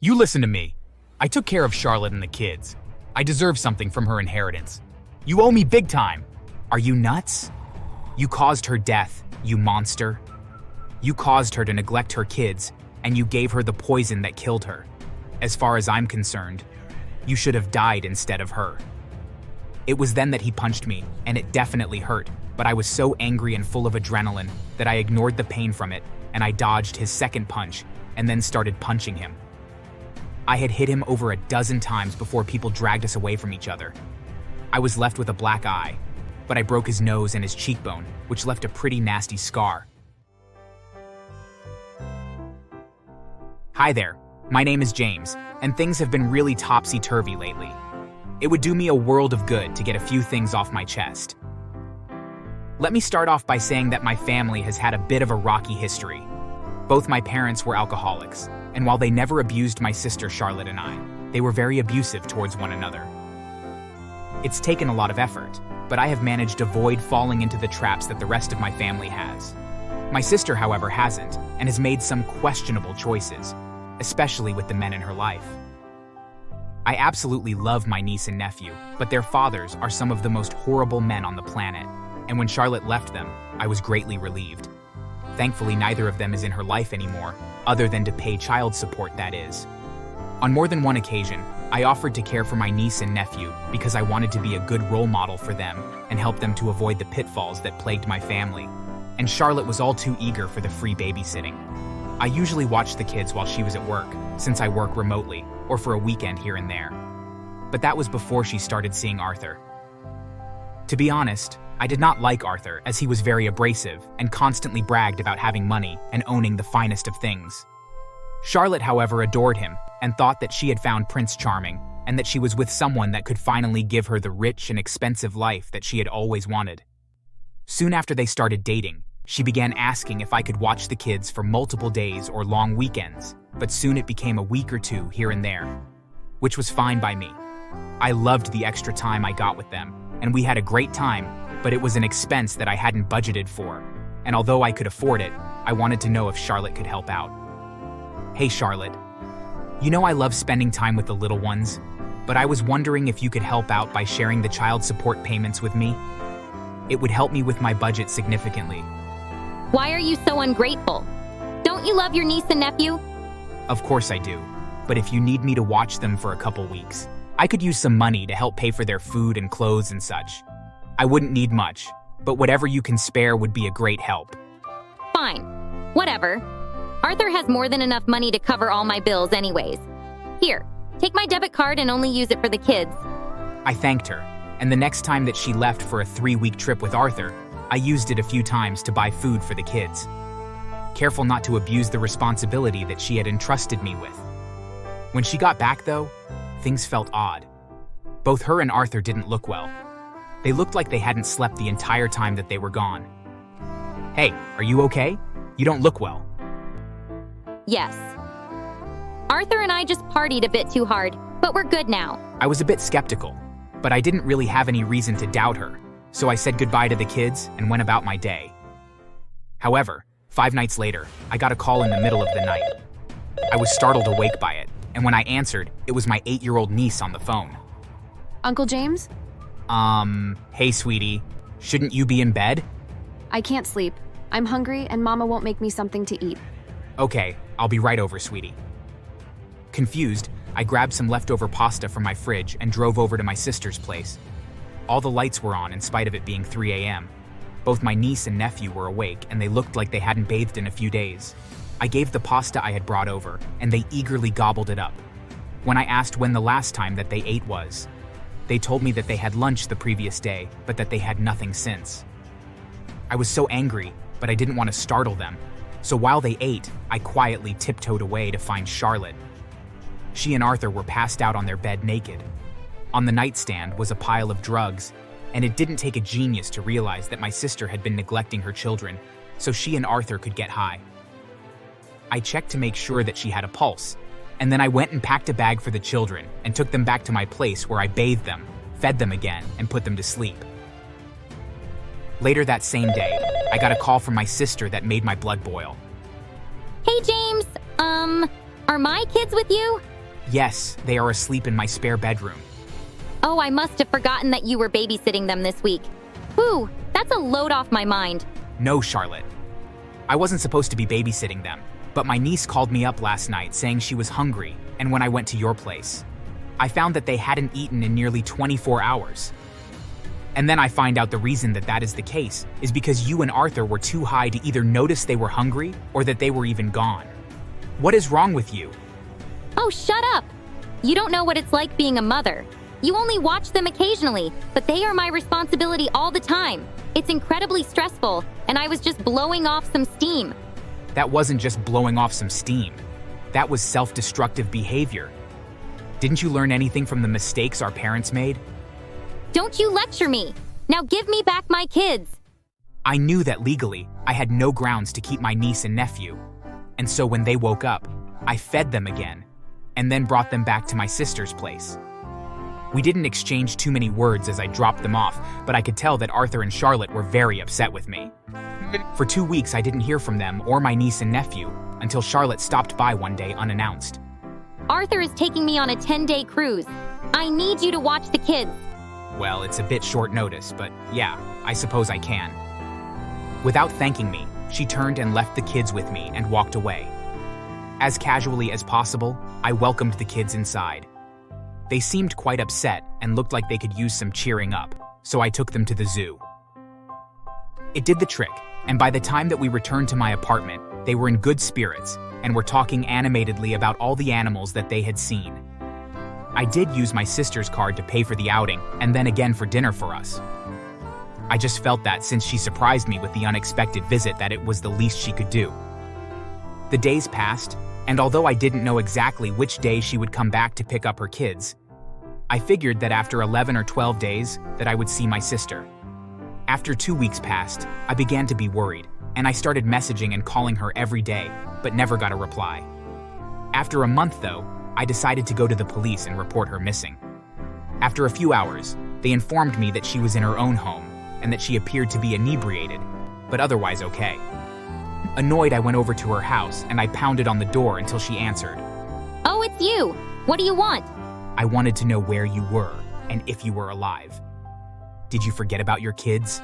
You listen to me. I took care of Charlotte and the kids. I deserve something from her inheritance. You owe me big time. Are you nuts? You caused her death, you monster. You caused her to neglect her kids, and you gave her the poison that killed her. As far as I'm concerned, you should have died instead of her. It was then that he punched me, and it definitely hurt, but I was so angry and full of adrenaline that I ignored the pain from it, and I dodged his second punch, and then started punching him. I had hit him over a dozen times before people dragged us away from each other. I was left with a black eye, but I broke his nose and his cheekbone, which left a pretty nasty scar. Hi there, my name is James, and things have been really topsy-turvy lately. It would do me a world of good to get a few things off my chest. Let me start off by saying that my family has had a bit of a rocky history. Both my parents were alcoholics, and while they never abused my sister Charlotte and I, they were very abusive towards one another. It's taken a lot of effort, but I have managed to avoid falling into the traps that the rest of my family has. My sister, however, hasn't, and has made some questionable choices, especially with the men in her life. I absolutely love my niece and nephew, but their fathers are some of the most horrible men on the planet, and when Charlotte left them, I was greatly relieved. Thankfully, neither of them is in her life anymore, other than to pay child support, that is. On more than one occasion, I offered to care for my niece and nephew because I wanted to be a good role model for them and help them to avoid the pitfalls that plagued my family. And Charlotte was all too eager for the free babysitting. I usually watched the kids while she was at work, since I work remotely, or for a weekend here and there. But that was before she started seeing Arthur. To be honest, I did not like Arthur, as he was very abrasive and constantly bragged about having money and owning the finest of things. Charlotte, however, adored him and thought that she had found Prince Charming and that she was with someone that could finally give her the rich and expensive life that she had always wanted. Soon after they started dating, she began asking if I could watch the kids for multiple days or long weekends, but soon it became a week or two here and there, which was fine by me. I loved the extra time I got with them, and we had a great time, but it was an expense that I hadn't budgeted for, and although I could afford it, I wanted to know if Charlotte could help out. Hey Charlotte, you know I love spending time with the little ones, but I was wondering if you could help out by sharing the child support payments with me. It would help me with my budget significantly. Why are you so ungrateful? Don't you love your niece and nephew? Of course I do, but if you need me to watch them for a couple weeks, I could use some money to help pay for their food and clothes and such. I wouldn't need much, but whatever you can spare would be a great help. Fine. Whatever. Arthur has more than enough money to cover all my bills anyways. Here, take my debit card and only use it for the kids. I thanked her, and the next time that she left for a 3-week trip with Arthur, I used it a few times to buy food for the kids. Careful not to abuse the responsibility that she had entrusted me with. When she got back, though, things felt odd. Both her and Arthur didn't look well. They looked like they hadn't slept the entire time that they were gone. Hey, are you okay? You don't look well. Yes. Arthur and I just partied a bit too hard, but we're good now. I was a bit skeptical, but I didn't really have any reason to doubt her, so I said goodbye to the kids and went about my day. However, 5 nights later, I got a call in the middle of the night. I was startled awake by it, and when I answered, it was my 8-year-old niece on the phone. Uncle James? Hey sweetie, shouldn't you be in bed? I can't sleep. I'm hungry and Mama won't make me something to eat. Okay, I'll be right over, sweetie. Confused, I grabbed some leftover pasta from my fridge and drove over to my sister's place. All the lights were on in spite of it being 3 a.m. Both my niece and nephew were awake and they looked like they hadn't bathed in a few days. I gave the pasta I had brought over and they eagerly gobbled it up. When I asked when the last time that they ate was, they told me that they had lunch the previous day, but that they had nothing since. I was so angry, but I didn't want to startle them, so while they ate, I quietly tiptoed away to find Charlotte. She and Arthur were passed out on their bed naked. On the nightstand was a pile of drugs, and it didn't take a genius to realize that my sister had been neglecting her children, so she and Arthur could get high. I checked to make sure that she had a pulse, and then I went and packed a bag for the children and took them back to my place where I bathed them, fed them again, and put them to sleep. Later that same day, I got a call from my sister that made my blood boil. Hey James, are my kids with you? Yes, they are asleep in my spare bedroom. Oh, I must have forgotten that you were babysitting them this week. Whew, that's a load off my mind. No, Charlotte. I wasn't supposed to be babysitting them, but my niece called me up last night saying she was hungry, and when I went to your place, I found that they hadn't eaten in nearly 24 hours. And then I find out the reason that that is the case is because you and Arthur were too high to either notice they were hungry or that they were even gone. What is wrong with you? Oh, shut up! You don't know what it's like being a mother. You only watch them occasionally, but they are my responsibility all the time. It's incredibly stressful, and I was just blowing off some steam. That wasn't just blowing off some steam. That was self-destructive behavior. Didn't you learn anything from the mistakes our parents made? Don't you lecture me! Now give me back my kids! I knew that legally, I had no grounds to keep my niece and nephew. And so when they woke up, I fed them again, and then brought them back to my sister's place. We didn't exchange too many words as I dropped them off, but I could tell that Arthur and Charlotte were very upset with me. For 2 weeks, I didn't hear from them or my niece and nephew until Charlotte stopped by one day unannounced. Arthur is taking me on a 10-day cruise. I need you to watch the kids. Well, it's a bit short notice, but yeah, I suppose I can. Without thanking me, she turned and left the kids with me and walked away. As casually as possible, I welcomed the kids inside. They seemed quite upset and looked like they could use some cheering up, so I took them to the zoo. It did the trick, and by the time that we returned to my apartment, they were in good spirits and were talking animatedly about all the animals that they had seen. I did use my sister's card to pay for the outing and then again for dinner for us. I just felt that since she surprised me with the unexpected visit that it was the least she could do. The days passed, and although I didn't know exactly which day she would come back to pick up her kids, I figured that after 11 or 12 days that I would see my sister. After 2 weeks passed, I began to be worried, and I started messaging and calling her every day, but never got a reply. After a month though, I decided to go to the police and report her missing. After a few hours, they informed me that she was in her own home and that she appeared to be inebriated, but otherwise okay. Annoyed, I went over to her house and I pounded on the door until she answered. Oh, it's you! What do you want? I wanted to know where you were and if you were alive. Did you forget about your kids?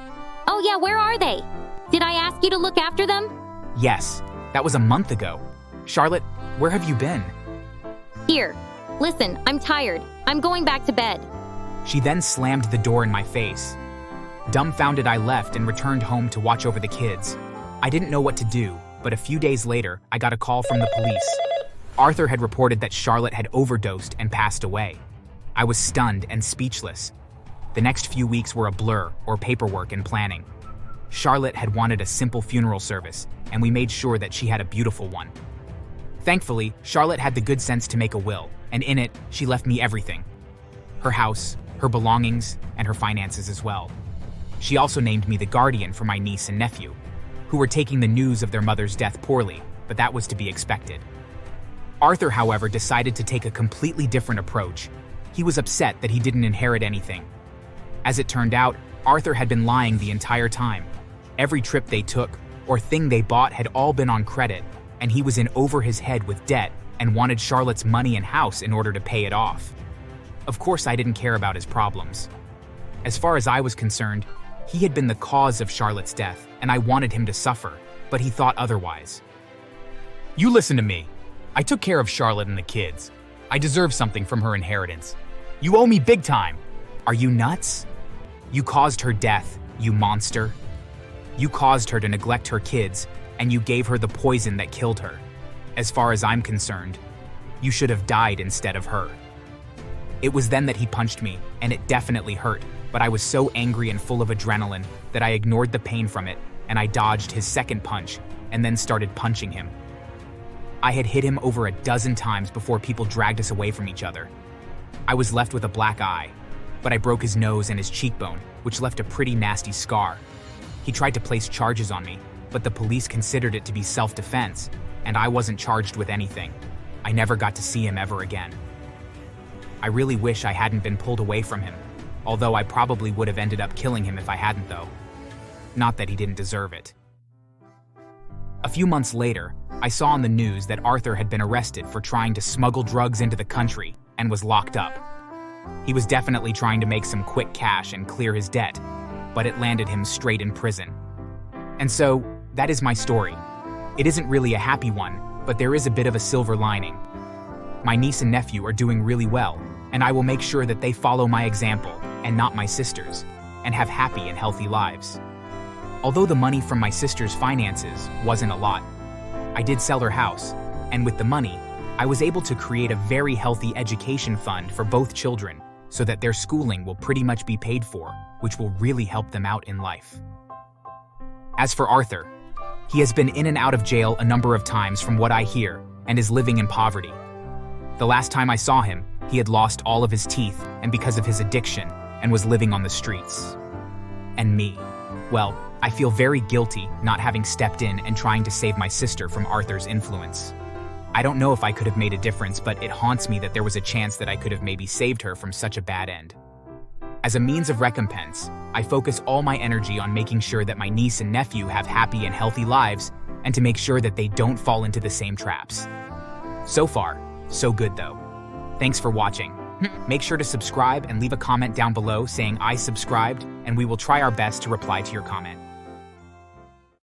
Oh yeah, where are they? Did I ask you to look after them? Yes, that was a month ago. Charlotte, where have you been? Here, listen, I'm tired. I'm going back to bed. She then slammed the door in my face. Dumbfounded, I left and returned home to watch over the kids. I didn't know what to do, but a few days later, I got a call from the police. Arthur had reported that Charlotte had overdosed and passed away. I was stunned and speechless. The next few weeks were a blur, or paperwork and planning. Charlotte had wanted a simple funeral service, and we made sure that she had a beautiful one. Thankfully, Charlotte had the good sense to make a will, and in it, she left me everything. Her house, her belongings, and her finances as well. She also named me the guardian for my niece and nephew, who were taking the news of their mother's death poorly, but that was to be expected. Arthur, however, decided to take a completely different approach. He was upset that he didn't inherit anything. As it turned out, Arthur had been lying the entire time. Every trip they took, or thing they bought, had all been on credit, and he was in over his head with debt and wanted Charlotte's money and house in order to pay it off. Of course, I didn't care about his problems. As far as I was concerned, he had been the cause of Charlotte's death, and I wanted him to suffer, but he thought otherwise. You listen to me. I took care of Charlotte and the kids. I deserve something from her inheritance. You owe me big time. Are you nuts? You caused her death, you monster. You caused her to neglect her kids, and you gave her the poison that killed her. As far as I'm concerned, you should have died instead of her. It was then that he punched me, and it definitely hurt, but I was so angry and full of adrenaline that I ignored the pain from it, and I dodged his second punch, and then started punching him. I had hit him over a dozen times before people dragged us away from each other. I was left with a black eye, but I broke his nose and his cheekbone, which left a pretty nasty scar. He tried to place charges on me, but the police considered it to be self-defense, and I wasn't charged with anything. I never got to see him ever again. I really wish I hadn't been pulled away from him, although I probably would have ended up killing him if I hadn't though. Not that he didn't deserve it. A few months later, I saw on the news that Arthur had been arrested for trying to smuggle drugs into the country and was locked up. He was definitely trying to make some quick cash and clear his debt, but it landed him straight in prison. And so, that is my story. It isn't really a happy one, but there is a bit of a silver lining. My niece and nephew are doing really well, and I will make sure that they follow my example, and not my sister's, and have happy and healthy lives. Although the money from my sister's finances wasn't a lot, I did sell her house, and with the money, I was able to create a very healthy education fund for both children so that their schooling will pretty much be paid for, which will really help them out in life. As for Arthur, he has been in and out of jail a number of times from what I hear and is living in poverty. The last time I saw him, he had lost all of his teeth and because of his addiction and was living on the streets. And me, well, I feel very guilty not having stepped in and trying to save my sister from Arthur's influence. I don't know if I could have made a difference, but it haunts me that there was a chance that I could have maybe saved her from such a bad end. As a means of recompense, I focus all my energy on making sure that my niece and nephew have happy and healthy lives and to make sure that they don't fall into the same traps. So far, so good though. Thanks for watching. Make sure to subscribe and leave a comment down below saying I subscribed, and we will try our best to reply to your comment.